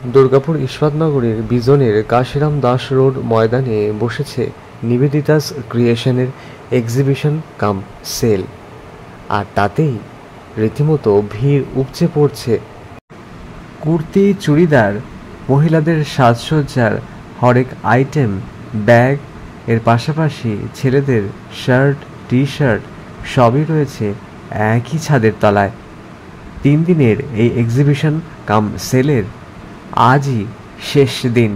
Durgapur ইস্পাতনগরের বিজনের Kashiram Das road ময়দানে বসেছে নিবেদিতাস ক্রিয়েশনের exhibition কাম sell, আর তাতেই রীতিমতো ভিড় উপচে পড়ছে। কুর্তি, চুড়িদার, মহিলাদের সাজসজ্জার হরেক আইটেম, ব্যাগ, এর পাশাপাশি ছেলেদের শার্ট, টি শার্ট সবই রয়েছে একই ছাদের তলায়। 3 দিনের এই এক্সিবিশন কাম সেলের আজই শেষ দিন।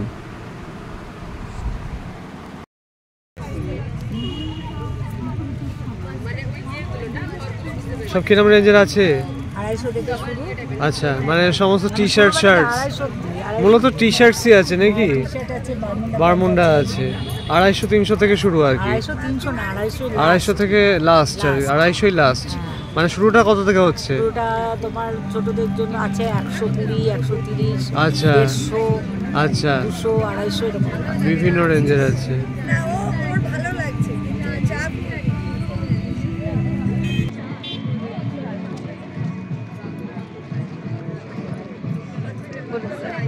সব কিরকম রেঞ্জের আছে? 250 থেকে শুরু। আচ্ছা, মানে সমস্ত টি শার্ট শার্টস, 250 মূলত টি শার্টসই আছে নাকি? টি-শার্ট আছে, বারমুন্ডা আছে। 250-300 থেকে শুরু আর কি। 250 300 না, 250 250 থেকে লাস্ট, 250ই লাস্ট। মানে শুরুটা কত থেকে হচ্ছে? পুরোটা তোমার ছোটদের জন্য আছে 120, 130, আচ্ছা 150, আচ্ছা, 200, 250 এরকম। বিভিন্ন রেঞ্জের আছে।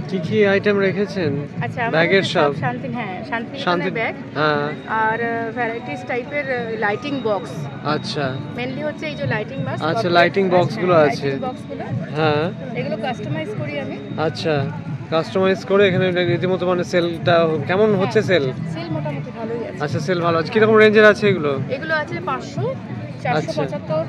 কি কি আইটেম রেখেছেন? আচ্ছা, ব্যাগের সব শান্তি, হ্যাঁ শান্তি ব্যাগ, হ্যাঁ, আর ভ্যারাইটিস টাইপের লাইটিং বক্স। আচ্ছা মেইনলি হচ্ছে এই যে লাইটিং বক্স। আচ্ছা, লাইটিং বক্স গুলো আছে, হ্যাঁ এগুলো কাস্টমাইজ করি আমি। আচ্ছা, কাস্টমাইজ করে এখানে রীতিমতো মানে সেলটা কেমন হচ্ছে? সেল মোটামুটি ভালোই আছে। আচ্ছা, সেল ভালো আছে। কিরকম রেঞ্জের আছে এগুলো? এগুলো আছে 500, 475,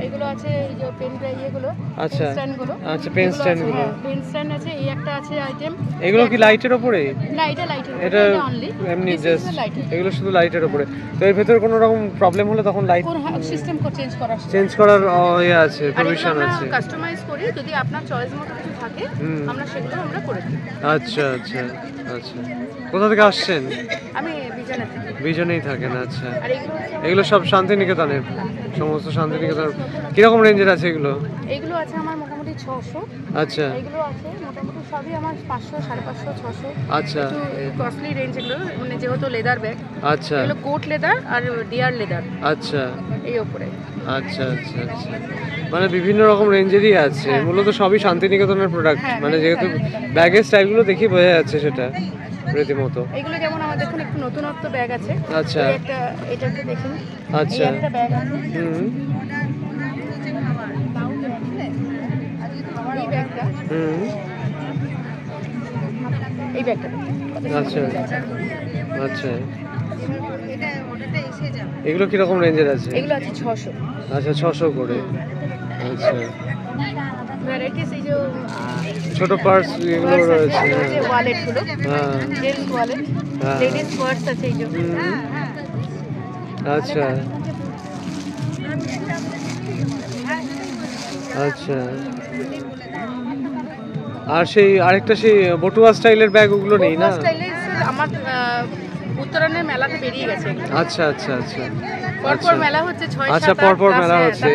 এগুলো আছে এই যে পেন ইয়েগুলো, আচ্ছা স্ট্যান্ড গুলো। আচ্ছা, পেন স্ট্যান্ড গুলো, পেন স্ট্যান্ড আছে, এই একটা আছে আইটেম। এগুলো কি লাইটের উপরে? না, এটা লাইটের, এটা অনলি এমনি জাস্ট, এগুলো শুধু লাইটের উপরে। তো এর ভেতরে কোনো রকম প্রবলেম হলে তখন লাইট সিস্টেম চেঞ্জ করার ইয়ে আছে, প্রভিশন আছে। কাস্টমাইজ করি, যদি আপনার চয়েস মতো কিছু থাকে আমরা সেগুলো আমরা করে দিই। আচ্ছা আচ্ছা আচ্ছা, কোথা থেকে আসছেন? আমি বিজনে থাকি। বিজনেই থাকেন, আচ্ছা। আর এগুলো সব শান্তিনিকেতনের, সমস্ত শান্তিনিকেতন। কিরকম রেঞ্জের আছে এগুলো? এগুলো আছে আমার মোটামুটি 600। আচ্ছা, এগুলো আছে মোটামুটি সবই আমার 500, 550, 600। আচ্ছা, একটু কস্টলি রেঞ্জ এগুলো, মানে যেহেতু লেদার ব্যাগ। আচ্ছা, এগুলো কোট লেদার আর ডিয়ার লেদার, আচ্ছা এই উপরে। আচ্ছা আচ্ছা আচ্ছা, মানে বিভিন্ন রকম রেঞ্জেরই আছে। মূলত সবই শান্তিনিকেতনের প্রোডাক্ট, মানে যেহেতু ব্যাগের স্টাইলগুলো দেখি বোঝা যাচ্ছে সেটা রীতিমতো। এগুলো যেমন আমাদের এখন একটু নতুনত্ব ব্যাগ আছে। আচ্ছা, এটা একটু দেখুন। আচ্ছা, একটা ব্যাগ আছে, এই ব্যাগটা, এই ব্যাগটা। আচ্ছা আচ্ছা, এগুলো কিরকম রেঞ্জের আছে? এগুলো আছে 600। আচ্ছা, 600 করে, আচ্ছা। ভ্যারাইটিস, এই যে ছোট পার্স এগুলো রয়েছে, ওয়ালেট গুলো, হ্যাঁ, জেন্টস ওয়ালেট, লেডিস পার্স আছে এই যে। আচ্ছা আচ্ছা, আর সেই আরেকটা সেই বটুয়া স্টাইলের ব্যাগ ওগুলো নেই না? আমার উত্তরায়ণের মেলাতে বেরিয়ে গেছে। আচ্ছা আচ্ছা আচ্ছা, পরপর মেলা হচ্ছে, 6-7। আচ্ছা, পরপর মেলা হচ্ছে।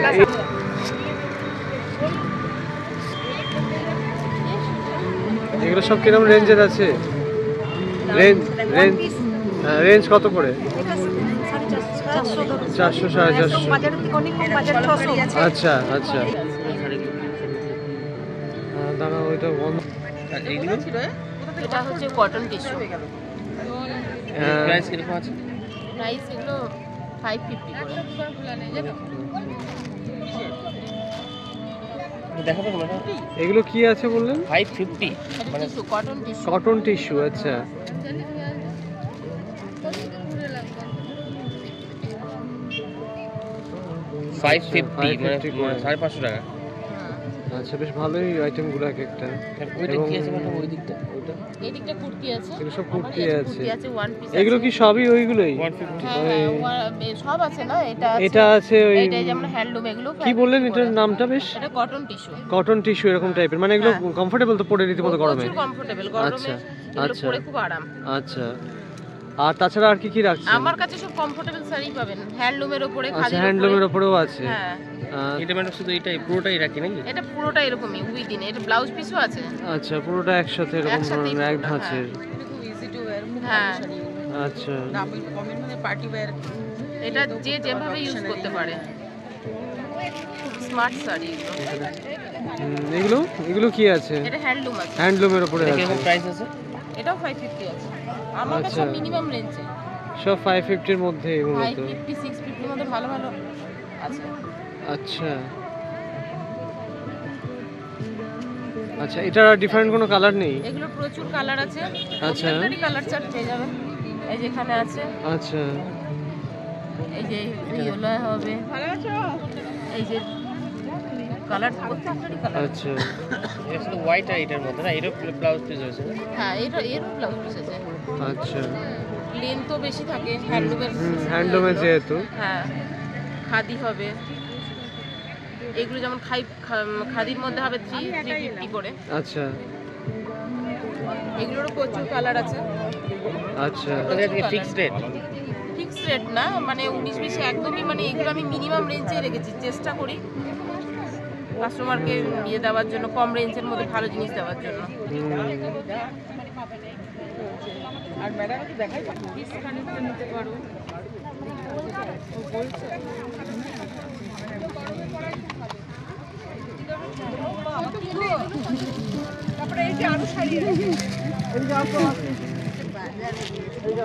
এগুলো সব কিরকম রেঞ্জের আছে? রেঞ্জ কত করে? 400, 450। আচ্ছা আচ্ছা, দাঁড়া, ওইটা বন্ধ। এটা হচ্ছে কটন টিস্যু। প্রাইস কিরকম আছে? প্রাইস এগুলো 550 করে। এগুলো কি আছে বললেন? 550, মানে কটন টিস্যু। কটন টিস্যু, আচ্ছা। $550 টাকা। আচ্ছা, বেশ ভালোই আইটেমগুলো এক একটা। ওইটা কি আছে ম্যাডাম? ওই দিকটা, ওইটা এই দিকটা কুর্তি আছে, এগুলো সব কুর্তি আছে, ওয়ান পিস। এগুলো কি সবই ওইগুলোই? 150। সব আছে না, এটা আছে ওই, এটা যেমন হ্যান্ডলুম। এগুলো কি বললেন এটার নামটা? বেশ, এটা কটন টিস্যু। কটন টিস্যু এরকম টাইপের, মানে এগুলো কমফোর্টেবল তো পরে রীতিমতো গরমে? প্রচুর কমফোর্টেবল, গরমে আচ্ছা এগুলো আচ্ছা পরে খুব আরাম। আচ্ছা, আর তাছাড়া আর কি কি রাখছেন? আমার কাছে সব কমফোর্টেবল শাড়ি পাবেন, হ্যান্ডলুমের উপরে, আচ্ছা, খাদির হ্যান্ডলুমের উপরেও আছে। হ্যাঁ, এটা ম্যাডাম শুধু এটাই পুরোটাই রাখি নাকি? এটা পুরোটা এরকমই উইদিন, এটা ব্লাউজ পিসও আছে। আচ্ছা, পুরোটা একসাথে এরকম একসাথেই ধরনের এক পুরোটা, ধাঁচের। খুব ইজি টু ওয়্যার, হ্যাঁ। আচ্ছা, ডাবল কমেন্ট, মানে পার্টি ওয়্যার, এটা যে যেভাবে ইউজ করতে পারে। স্মার্ট শাড়ি এগুলো। এগুলো এগুলো কি আছে? এটা হ্যান্ডলুম আছে। হ্যান্ডলুমের উপরে এটা আছে। কিরকম প্রাইস আছে? এটাও 550 আছে। আমার কাছে আচ্ছা। মিনিমাম রেঞ্জে সব 550 এর মধ্যে মূলত। 550 650 এর মধ্যে ভালো ভালো আছে। আচ্ছা আচ্ছা, এটা ডিফারেন্ট কোনো কালার নেই? এগুলো প্রচুর কালার আছে। আচ্ছা। প্রত্যেকটারই কালার চার্ট পেয়ে যাবেন। এই যে এখানে আছে, আচ্ছা এই যে ইয়েলো হবে, এই যে কালার প্রত্যেকটারই কালার। আচ্ছা এটা শুধু হোয়াইট আর এটার মধ্যে না, এরও ব্লাউজ পিস হয়েছে না? হ্যাঁ, এর ব্লাউজ পিস আছে। আচ্ছা। লেন্থও বেশি থাকে হ্যান্ডলুমের। হ্যান্ডলুমের যেহেতু। হ্যাঁ, খাদি হবে। এগুলো যেমন খাদির মধ্যে হবে 350 করে। আচ্ছা এগুলোরও প্রচুর কালার আছে। আচ্ছা আপনাদের কি ফিক্সড রেট? ফিক্সড রেট না, মানে 19-20 একদমই, মানে এগুলো আমি মিনিমাম রেঞ্জে রেখেছি। চেষ্টা করি কাস্টমারকে নিয়ে দেওয়ার জন্য, কম রেঞ্জের মধ্যে ভালো জিনিস দেওয়ার জন্য। আর ম্যাডাম একটু দেখাই ডিসকাউন্টটা নিতে পারো। তারপরে এই যে আরো শাড়ি আছে, এই যে